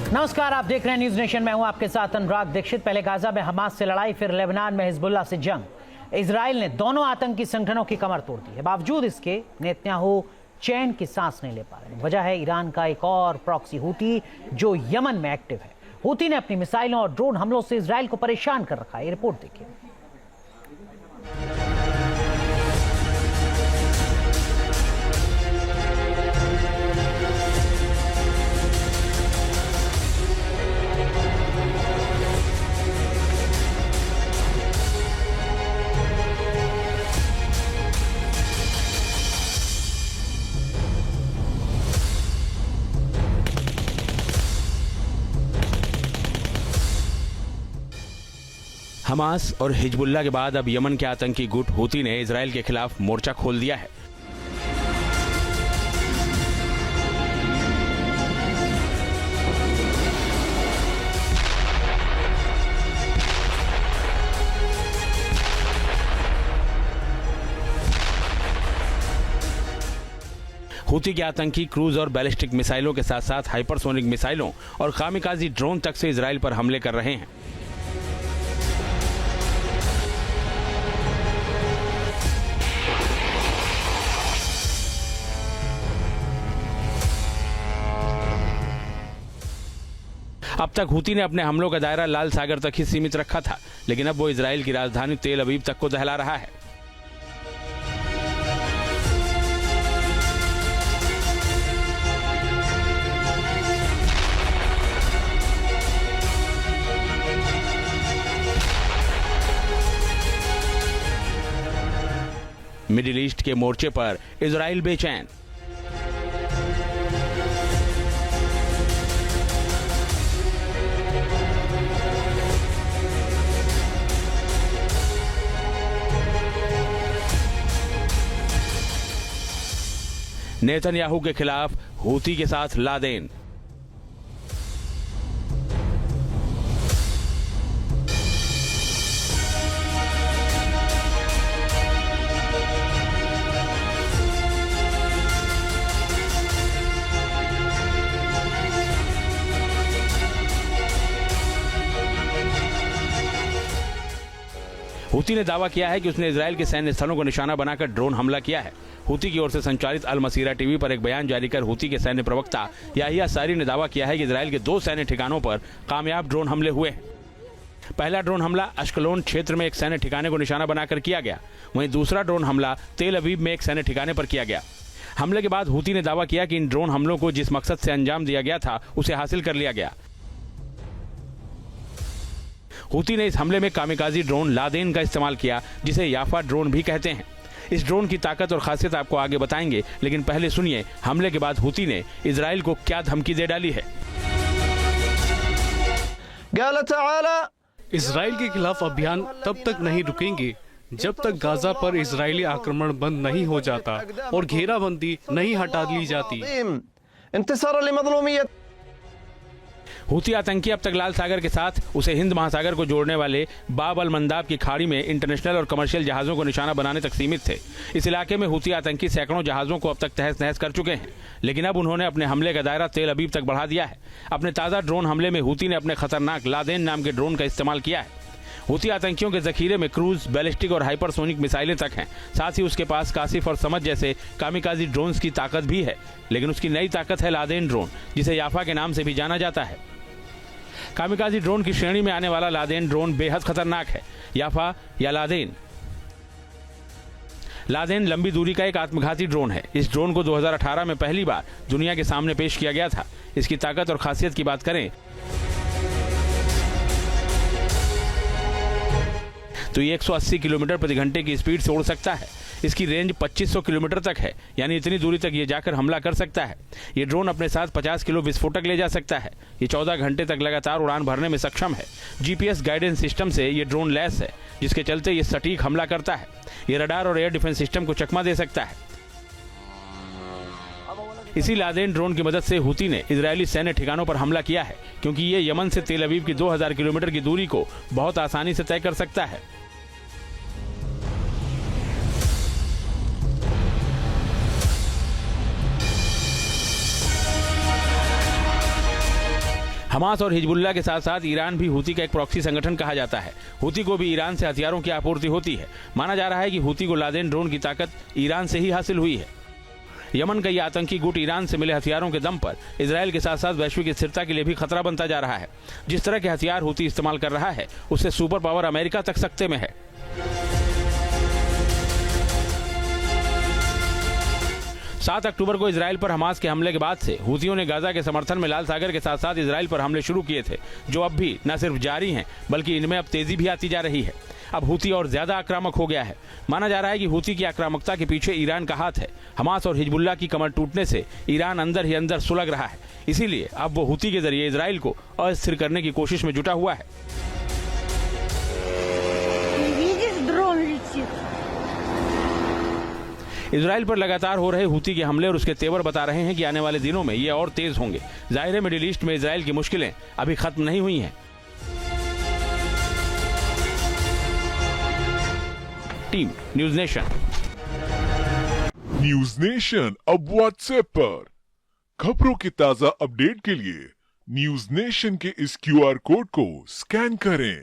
नमस्कार, आप देख रहे हैं न्यूज नेशन। मैं हूं आपके साथ अनुराग दीक्षित। पहले गाजा में हमास से लड़ाई, फिर लेबनान में हिजबुल्लाह से जंग। इजराइल ने दोनों आतंकी संगठनों की कमर तोड़ दी है। बावजूद इसके नेतन्याहू चैन की सांस नहीं ले पा रहे। वजह है ईरान का एक और प्रॉक्सी हूती जो यमन में एक्टिव है। हूती ने अपनी मिसाइलों और ड्रोन हमलों से इजराइल को परेशान कर रखा है। ये रिपोर्ट देखिए। हमास और हिजबुल्लाह के बाद अब यमन के आतंकी गुट हूती ने इजराइल के खिलाफ मोर्चा खोल दिया है। हूती के आतंकी क्रूज और बैलिस्टिक मिसाइलों के साथ साथ हाइपरसोनिक मिसाइलों और कामिकाजी ड्रोन तक से इजराइल पर हमले कर रहे हैं। अब तक हूती ने अपने हमलों का दायरा लाल सागर तक ही सीमित रखा था, लेकिन अब वो इजराइल की राजधानी तेल अवीव तक को दहला रहा है। मिडिल ईस्ट के मोर्चे पर इजराइल बेचैन। नेतन्याहू के खिलाफ हूती के साथ लादेन। हूती ने दावा किया है कि उसने इजराइल के सैन्य स्थलों को निशाना बनाकर ड्रोन हमला किया है। हूती की ओर से संचालित अल मसीरा टीवी पर एक बयान जारी कर हूती के सैन्य प्रवक्ता याहिया सारी ने दावा किया है कि इजराइल के 2 सैन्य ठिकानों पर कामयाब ड्रोन हमले हुए हैं। पहला ड्रोन हमला अश्कलोन क्षेत्र में एक सैन्य ठिकाने को निशाना बनाकर किया गया। वहीं दूसरा ड्रोन हमला तेल अवीव में एक सैन्य ठिकाने पर किया गया। हमले के बाद हूती ने दावा किया कि इन ड्रोन हमलों को जिस मकसद से अंजाम दिया गया था उसे हासिल कर लिया गया। हूती ने इस हमले में कामिकाजी ड्रोन लादेन का इस्तेमाल किया, जिसे याफा ड्रोन भी कहते हैं। इस ड्रोन की ताकत और खासियत आपको आगे बताएंगे, लेकिन पहले सुनिए हमले के बाद हूती ने इजराइल को क्या धमकी दे डाली है। इजराइल के खिलाफ अभियान तब तक नहीं रुकेंगे जब तक गाजा पर इजरायली आक्रमण बंद नहीं हो जाता और घेराबंदी नहीं हटा ली जाती। हूती आतंकी अब तक लाल सागर के साथ उसे हिंद महासागर को जोड़ने वाले बाब अल मंदाब की खाड़ी में इंटरनेशनल और कमर्शियल जहाजों को निशाना बनाने तक सीमित थे। इस इलाके में हूती आतंकी सैकड़ों जहाजों को अब तक तहस नहस कर चुके हैं, लेकिन अब उन्होंने अपने हमले का दायरा तेल अवीव तक बढ़ा दिया है। अपने ताज़ा ड्रोन हमले में हूती ने अपने खतरनाक लादेन नाम के ड्रोन का इस्तेमाल किया है। हूती आतंकियों के जखीरे में क्रूज, बैलिस्टिक और हाइपरसोनिक मिसाइलें तक हैं। साथ ही उसके पास कासिफ और समझ जैसे कामिकाजी ड्रोन्स की ताकत भी है, लेकिन उसकी नई ताकत है लादेन ड्रोन, जिसे याफा के नाम से भी जाना जाता है। कामिकाजी ड्रोन की श्रेणी में आने वाला लादेन ड्रोन बेहद खतरनाक है। याफा या लादेन लंबी दूरी का एक आत्मघाती ड्रोन है। इस ड्रोन को 2018 में पहली बार दुनिया के सामने पेश किया गया था। इसकी ताकत और खासियत की बात करें तो ये 180 किलोमीटर प्रति घंटे की स्पीड से उड़ सकता है। इसकी रेंज 2500 किलोमीटर तक है, यानी इतनी दूरी तक ये जाकर हमला कर सकता है। ये ड्रोन अपने साथ 50 किलो विस्फोटक ले जा सकता है। ये 14 घंटे तक लगातार उड़ान भरने में सक्षम है। जीपीएस गाइडेंस सिस्टम से ये ड्रोन लैस है, जिसके चलते ये सटीक हमला करता है। ये रडार और एयर डिफेंस सिस्टम को चकमा दे सकता है। इसी लादेन ड्रोन की मदद से हूती ने इजरायली सैन्य ठिकानों पर हमला किया है, क्योंकि ये यमन से तेल अवीव की 2000 किलोमीटर की दूरी को बहुत आसानी से तय कर सकता है। हमास और हिजबुल्लाह के साथ साथ ईरान भी हूती का एक प्रॉक्सी संगठन कहा जाता है। हूती को भी ईरान से हथियारों की आपूर्ति होती है। माना जा रहा है कि हूती को लादेन ड्रोन की ताकत ईरान से ही हासिल हुई है। यमन का यह आतंकी गुट ईरान से मिले हथियारों के दम पर इजरायल के साथ साथ वैश्विक स्थिरता के लिए भी खतरा बनता जा रहा है। जिस तरह के हथियार हूती इस्तेमाल कर रहा है उससे सुपर पावर अमेरिका तक सकते में है। 7 अक्टूबर को इजरायल पर हमास के हमले के बाद से हूतियों ने गाजा के समर्थन में लाल सागर के साथ साथ इजरायल पर हमले शुरू किए थे, जो अब भी न सिर्फ जारी हैं बल्कि इनमें अब तेजी भी आती जा रही है। अब हूती और ज्यादा आक्रामक हो गया है। माना जा रहा है कि हूती की आक्रामकता के पीछे ईरान का हाथ है। हमास और हिजबुल्लाह की कमर टूटने से ईरान अंदर ही अंदर सुलग रहा है। इसीलिए अब वो हूती के जरिए इजरायल को अस्थिर करने की कोशिश में जुटा हुआ है। इजरायल पर लगातार हो रहे हूती के हमले और उसके तेवर बता रहे हैं कि आने वाले दिनों में ये और तेज होंगे। जाहिर है मिडिल ईस्ट में इजरायल की मुश्किलें अभी खत्म नहीं हुई हैं। Team news nation. News nation अब व्हाट्सएप पर खबरों की ताजा अपडेट के लिए न्यूज नेशन के इस QR कोड को स्कैन करें।